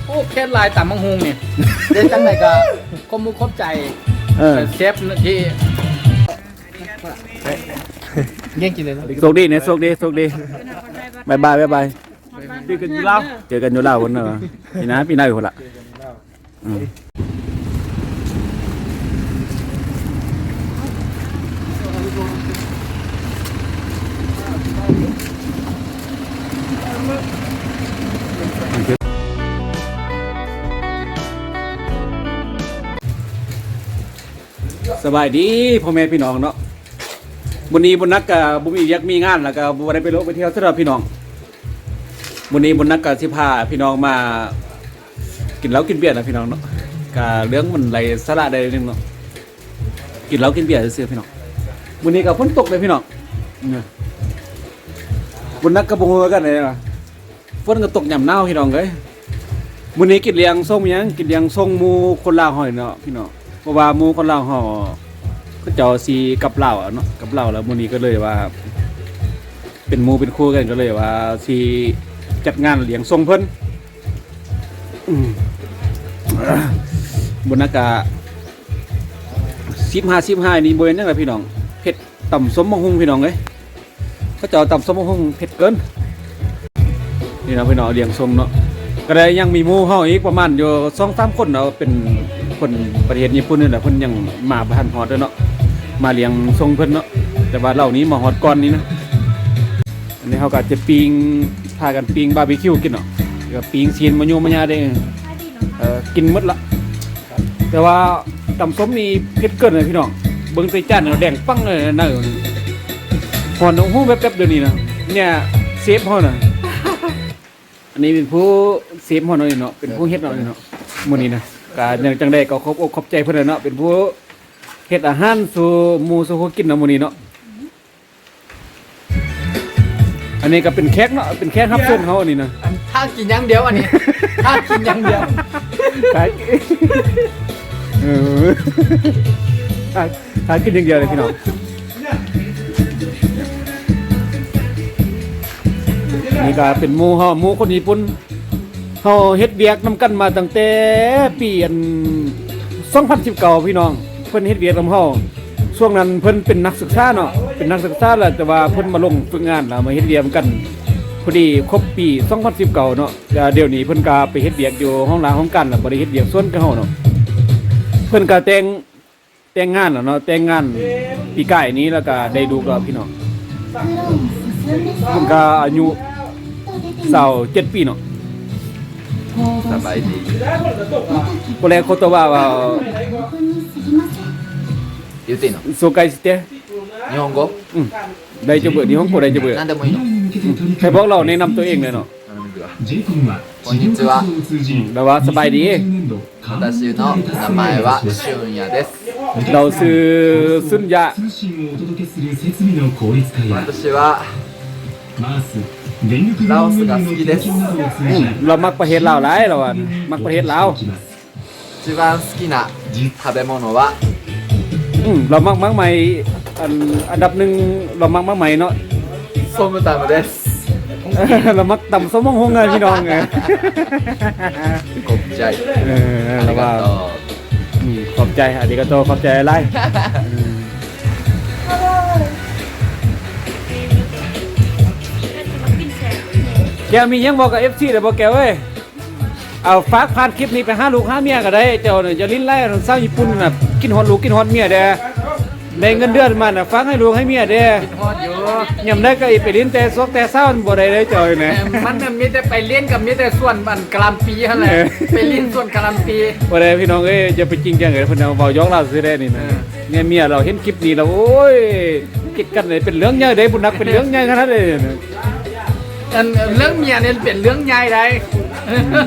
โอ้เพชรลายต่ำมังฮุงนี่เดินจังไหนก็คมมุกครบใจเชฟที่เยี่ยงกินเลยนะโชคดีเนี่ยโชคดีบายบายเจอกันอยู่ลาวคนเนอะปีหน้าอยู่คนละสบายดีพ่อแม่พี่น้องเนาะวันนี้บนนักกับบุมียักมีงานแล้วก็บุได้ไปโลกไปเที่ยวสำหรับพี่น้องวันนี้บนนักกับสิพาพี่น้องมากินเหล้ากินเบียร์นะพี่น้องเนาะกับเรื่องมันไรสาระใดนึงเนาะกินเหล้ากินเบียร์เสื่อพี่น้องวันนี้กับฝนตกเลยพี่น้องบนนักกับบุงกันเลยนะฝนก็ตกหย่ำเน่าพี่น้องเลยวันนี้กินเลี้ยงส่งยังกินเลี้ยงส่งมูคนลาวหอยเนาะพี่น้องเพราะว่ามูคนลาวห่อก็เจ้าซีกับเหล้าเนาะกับเหล้าแล้วมื้อนี้ก็เลยว่าเป็นหมู่เป็นคู่กันก็เลยว่าซีจัดงานเลี้ยงส่งเพิ่นบนอากาศ15นี่บ่เห็นจังได๋พี่น้องเผ็ดต่ำสมมะฮุ่งพี่น้องเอ้ยเขาเจ้าต่ำสมมะฮุ่งเผ็ดเกินนี่นะพี่น้องเลี้ยงส่งเนาะก็ได้ยังมีหมู่เฮาอีกประมาณอยู่ 2-3 คนเนาะเป็นคนประเทศญี่ปุ่นนี่แหละเพิ่นยังมาบ่ทันฮอดเด้อเนาะมาเลี้ยงส่งเพิ่นเนาะแต่ว่าเหล่านี้มาฮอดก่อนนี้นะอันนี้เขาก็จะปิ้งพากันปิ้งบาร์บีคิวกินเนาะก็ปิ้งซีนมาโยมายาได้กินหมดละแต่ว่าตำส้มนี่เผ็ดเกินเลยพี่น้องเบิ่งใส่จานเนาะแดงปังเลยนะหอนหูแป๊บๆเดี๋ยวนี้นะเนี่ยเซฟเฮาน่ะอันนี้เป็นผู้เซฟเฮาเนาะเป็นผู้เฮ็ดเนาะมื้อนี้นะก็ยังจังได้ก็ขอบอกขอบใจเพิ่นเนาะเป็นผู้เฮ็ดอาหารสู่หมู่สู่คนกินเนาะมื้อนี้เนาะอันนี้ก็เป็นแขกเนาะเป็นแขกรับเชิญเขาอันนี้นะถ้ากินอย่างเดียวอันนี้ถ้ากินอย่างเดียวถ้ากินอย่างเดียวเลยพี่น้องนี่ก็เป็นหมู่คนญี่ปุ่นเฮาเฮ็ดเวียกนำกันมาตั้งแต่ปี2019พี่น้องเพิ่นเฮ็ดเวียกนำเฮาช่วงนั้นเพิ่นเป็นนักศึกษาเนาะเป็นนักศึกษาแหละแต่ว่าเพิ่นมาลงฝึกงานแล้วมาเฮ็ดเวียกกันพอดีครบปี2019เนาะเดี๋ยวนี้เพิ่นก็ไปเฮ็ดเวียกอยู่ห้องล้างห้องกันแล้วบ่ได้เฮ็ดเวียกส่วนกับเฮาเนาะเพิ่นก็แต่งงานแล้วเนาะแต่งงานปีกายนี้แล้วก็ได้ดูกับพี่น้องเพิ่นก็อายุ27ปีเนาะสบายดีこれ言葉は言っていいの紹介して日本語うん大丈夫日本語大丈夫何でもいいのให้พวกเราแนะนำตัวเองเลยเนาะこんにちはเราว่าสบายดี私の名前は俊也ですเราชื่อสุนยะ私はラオスが好きですเรามักประเทศลาวหลายเราอ่ะมักประเทศลาว一番好きな食べ物はเรามักใหม่อันดับหนึ่งเรามักใหม่เนาะソムタムですเรามักต่ำสมองหงเงินพี่น้องไงขอบใจเราว่าขอบใจอาริกาโตขอบใจอะไรแกมียังบอกกับ FC แต่บอกแกเว้ยเอาฝากผ่านคลิปนี้ไปหาลูกหาเมียก็ได้เจ้าเนี่ยจะลิ้นไล่สาวญี่ปุ่นน่ะกินฮอดลูกกินฮอดเมียเด้อได้เงินเดือนมาน่ะฝากให้ลูกให้เมียเด้อฮอดอยู่ยามได้ก็ไปลิ้นแต่ซอกแต่เศร้าบ่ได้เลยเจ้าเนี่ยมันมีแต่ไปเลี้ยนกับมีแต่ส่วนบันกะลำปีหั่นแหละไปเลี้ยนส่วนกะลำปีบ่ได้พี่น้องเอ้ยจะไปจริงจังเด้อเพิ่นเอาเว้ายอกเราซื่อได้นี่นะเนี่ยเมียเราเห็นคลิปนี้แล้วโอ้ยกิดกันเลยเป็นเรื่องใหญ่เด้บุญนักเป็นเรื่องใหญ่ขนาดเลยเรื่องเมียเนี่ยเป็นเรื่องใหญ่ได้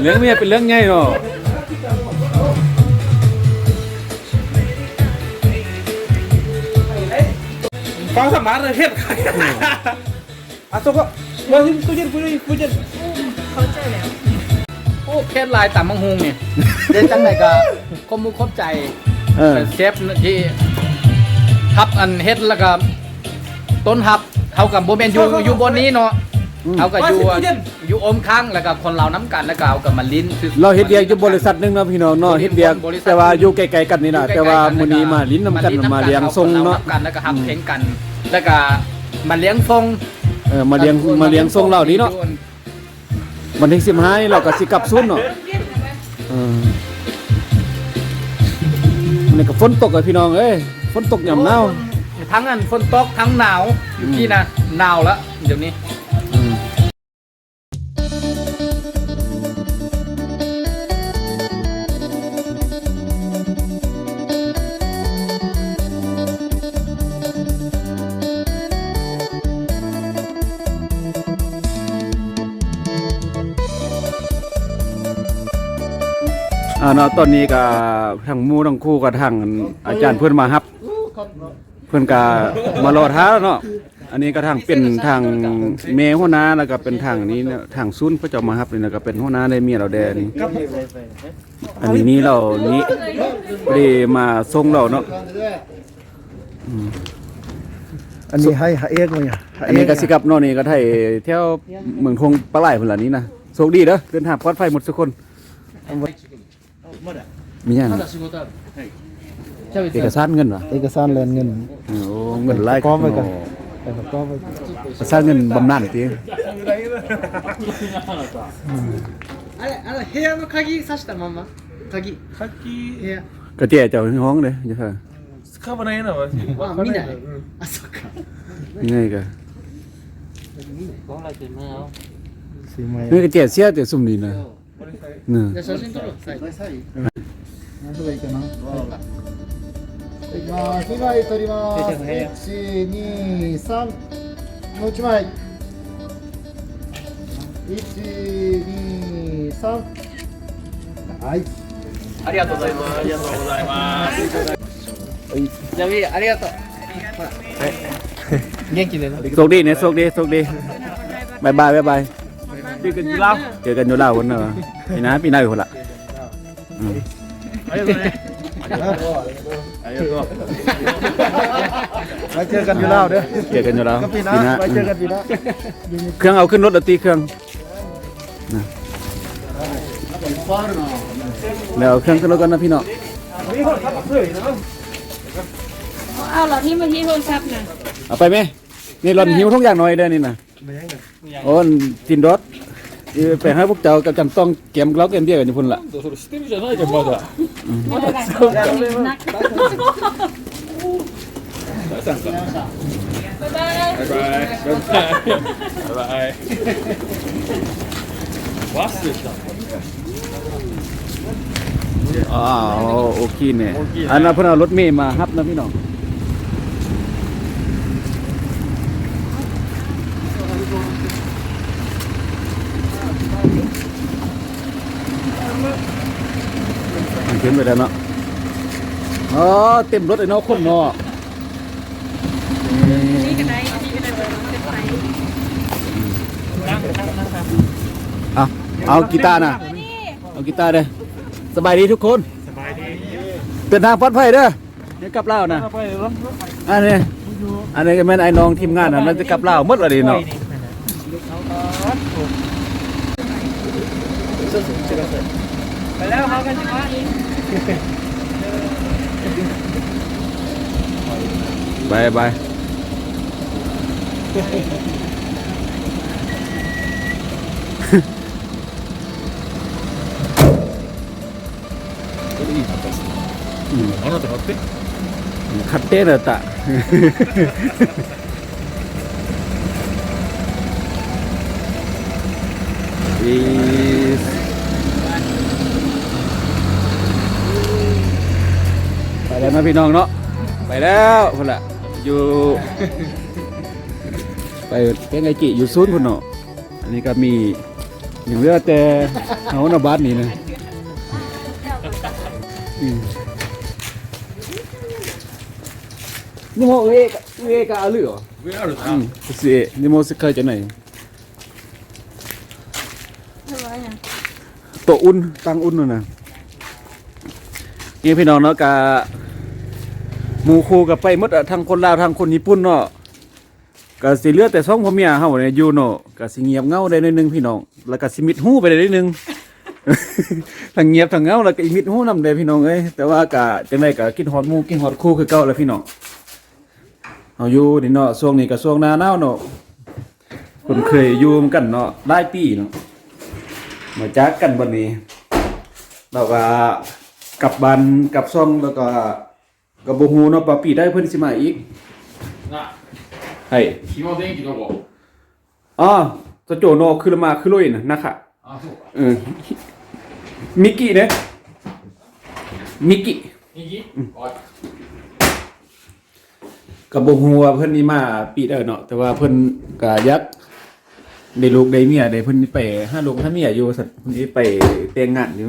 เรื่องเมียเป็นเรื่องใหญ่เนาะฟังสมาร์ทเลยเฮ็ดอ่ะตัวก็มาตู้เย็นเขาเจอแล้วโอ้เพชรลายต่ำมังฮุงนี่เดินจังไหนก็คมมุกครบใจเชฟที่ทับอันเฮ็ดแล้วก็ต้นทับเท่ากับโบแมนอยู่บนนี้เนาะ เอาก็อยู่อมค้างแล้วก็คนเราน้ำกันแล้วก็เอากับมาลิ้น เราเฮ็ดเวียกอยู่บริษัทหนึงเนาะพี่น้องเนาะเฮ็ดเวียกแต่ว่าอยู่ไกลๆกันนี่ล่ะแต่ว่ามื้อนี้มาลิ้นนำกันมาเลี้ยงทรงเนาะ กันแล้วก็ฮับเพลงกัน แล้วก็มาเลี้ยงทรง มาเลี้ยงทรงเรานี่เนาะวันที่15นี่เราก็สิกลับซุนเนาะนี่ก็ฝนตกอ่ะพี่น้องเอ้ยฝนตกยามหนาว ทั้งอันฝนตกทั้งหนาวอยู่ที่นะหนาวแล้วเดี๋ยวนี้ เนาะตอนนี้ก็ทางหมู่ทั้งคู่กับทางอาจารย์เพิ่นมารับเพิ่นก็มารอท้าแล้วเนาะอันนี้ก็ทางเป็นทางแม่หัวหน้าแล้วก็เป็นทางนี้เนี่ยทางซุนย์เขาเจ้ามารับนี่นะก็เป็นหัวหน้าได้เมียเราแดนี่อันนี้เรานี้บ่ได้มาส่งเราเนาะ อันนี้ให้หาเอกมั้ย อันนี้ก็สิกลับเนาะนี่ก็ไทยแถวเมืองทงปลาไหลพุ่นล่ะนี้นะโชคดีเด้อเดินทางปลอดภัยหมดทุกคนมีหยังเอกสารเงินวะ เอกสารแลนเงิน โอ้เงินหลาย ก็ไว้กันแต่ก็ไว้ เอกสารเงินบำนาญติ あれ部屋の鍵挿したまま鍵部屋 ก็เจ๊เจ้าห้องเด้อยู่เถอะ 使わないな、私。あ見ないあそっか นี่ก็ สิมา นี่ก็เจ๊เสียแต่ซุ่มนี่นะนี่ じゃあ写真撮ろう最後なんとかいいかな。いきます。被害取ります。1、2、3の1枚。1、2、3。はい。ありがとうございます。ありがとうございます。じゃあみありがとう。ほら。元気でな。 โชคดีเนี่ยโชคดีบ๊ายบายเจอกันอยู่ลาวคนเนาะปีหน้าอยู่คนละ ไว้เจอกันอยู่แล้วเด้อ เจอกันอยู่แล้ว ก็ปีหน้าไว้เจอกันปีหน้า เครื่องเอาขึ้นรถแล้วตีเครื่องแล้วเอาเครื่องขึ้นรถกันนะพี่น้อง เอาเหรอที่มาที่โทรศัพท์นะ เอาไปไหมนี่หล่อนหิวทุกอย่างหน่อยเด้อนี่นะโอ้ตินรถไปให้พวกเจ้ากับจังต้องเกมเล้าเกมเดียวกันอยู่พุ่นละ ไม่ได้นักบ๊ายบาย อ๋อโอเคเนี่ยอันนั้นเพิ่นเอารถเมล์มารับนะพี่น้องขึ้นไปแล้วเนาะอ๋อเต็มรถเลยเนาะคนเนาะ นี่กันไหนนี่กันไหนเป็นไง เอากีตาร์นะเอากีตาร์เด้อสบายดีทุกคนสบายดีเดินทางปลอดภัยเด้อเดี๋ยวกลับลาวนะอันนี้ก็แม่นไอ้น้องทีมงานน่ะมันจะกลับลาวหมดแล้วดิเนาะ ไปแล้วเขากันจะมาอีก บายあなた買って。買ってなったไปแล้วนะพี่น้องเนาะไปแล้วพุ่นละอยู่ไปเป็นไงจิอยู่ซูนพุ่นเนาะอันนี้ก็มีอย่างเลือแต่เอาหน้าบ้านนี่นะนี่โมเอก็เอาเลยเหรอ 上あるな。สินี่โมสิเคยจะไหน ทำไมอ่ะ ตัวอุ่นตั้งอุ่นนู่นน่ะนี่พี่น้องเนาะกะหมู่คู่กับไปหมดอะทั้งคนลาวทั้งคนญี่ปุ่นเนาะ ก็สิเหลือแต่2พ่อเมียเฮาเนี่ยอยู่เนาะก็สิเงียบเหงาได้หน่อยหนึงพี่น้องแล้วก็สิมิดหูไปได้หน่อยหนึง ทั้งเงียบทั้งเหงาแล้วก็อีมิดหูนำเด้พี่น้องเอ้ยแต่ว่าก็จังได๋ก็คิดฮอดหมู่คิดฮอดคู่คือเก่าแหล้วพี่น้องเฮาอยู่นี่เนาะช่วงนี้ก็ช่วงหน้าหนาวเนาะคนเคยอยู่กันเนาะหลายปีเนาะมาจากกันบัดนี้แล้วก็กลับบ้านกลับซ่องแล้วก็บ่ฮู้เนาะว่าปีใดเพิ่นสิมาอีกはい紐電気どこああそっちの車黒いな中あそうかうんミッキーねミッキー右わかっก็บ่ฮู้ว่าเพิ่นนี่มาปีใดเนาะแต่ว่าเพิ่นก็อยากได้ลูกได้เมียได้เพิ่นไปหาลูกหาเมียอยู่ซั่นเพิ่นสิไปแต่งงานอยู่